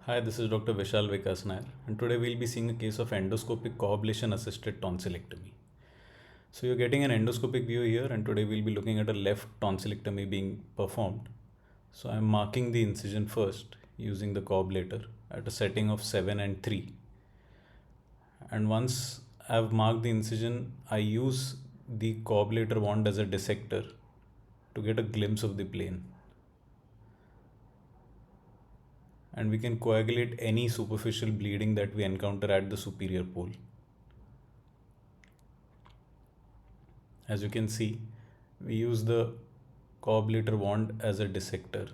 Hi, this is Dr. Vishal Vikas Nair, and today we'll be seeing a case of endoscopic coblation assisted tonsillectomy. So you're getting an endoscopic view here, and today we'll be looking at a left tonsillectomy being performed. So I'm marking the incision first using the coblator at a setting of 7 and 3. And once I've marked the incision, I use the coblator wand as a dissector to get a glimpse of the plane. And we can coagulate any superficial bleeding that we encounter at the superior pole. As you can see, we use the coblator wand as a dissector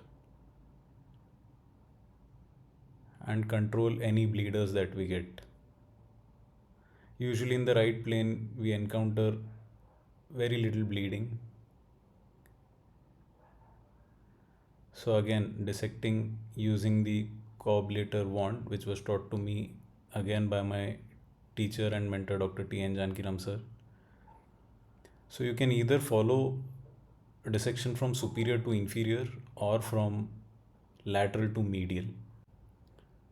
and control any bleeders that we get. Usually in the right plane, we encounter very little bleeding. So again, dissecting using the coblator wand, which was taught to me again by my teacher and mentor Dr. T.N. Jankiram sir. So you can either follow a dissection from superior to inferior or from lateral to medial.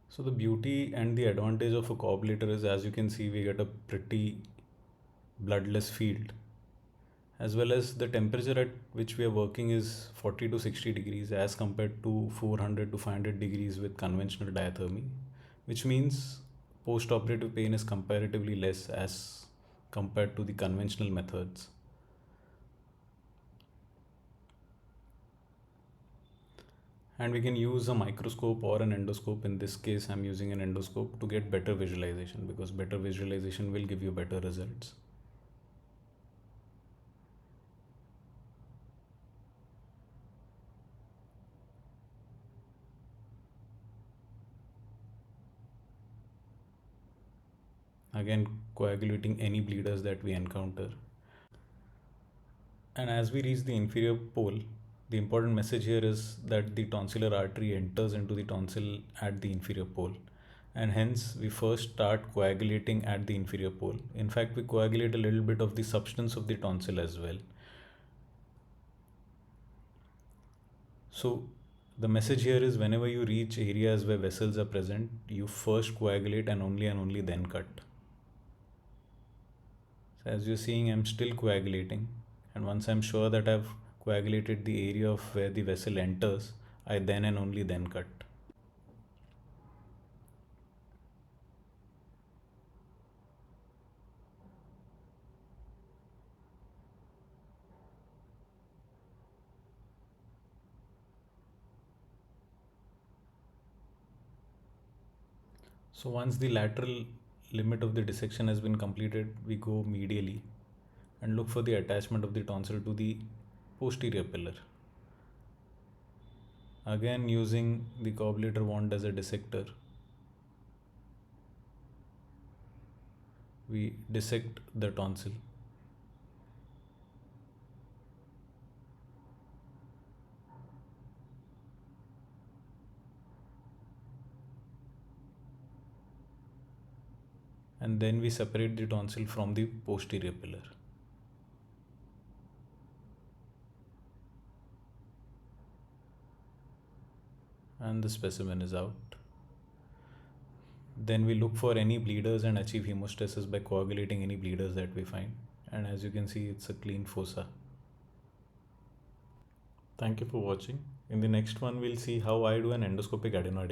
So the beauty and the advantage of a coblator is, as you can see, we get a pretty bloodless field, as well as the temperature at which we are working is 40 to 60 degrees as compared to 400 to 500 degrees with conventional diathermy, which means post-operative pain is comparatively less as compared to the conventional methods. And we can use a microscope or an endoscope. In this case, I'm using an endoscope to get better visualization, because better visualization will give you better results. Again, coagulating any bleeders that we encounter. And as we reach the inferior pole, the important message here is that the tonsillar artery enters into the tonsil at the inferior pole, and hence we first start coagulating at the inferior pole. In fact, we coagulate a little bit of the substance of the tonsil as well. So the message here is, whenever you reach areas where vessels are present, you first coagulate and only then cut. So as you're seeing, I'm still coagulating, and once I'm sure that I've coagulated the area of where the vessel enters, I then and only then cut. So once the lateral limit of the dissection has been completed, we go medially and look for the attachment of the tonsil to the posterior pillar. Again, using the coblator wand as a dissector, we dissect the tonsil. And then we separate the tonsil from the posterior pillar. And the specimen is out. Then we look for any bleeders and achieve hemostasis by coagulating any bleeders that we find. And as you can see, it's a clean fossa. Thank you for watching. In the next one, we'll see how I do an endoscopic adenoid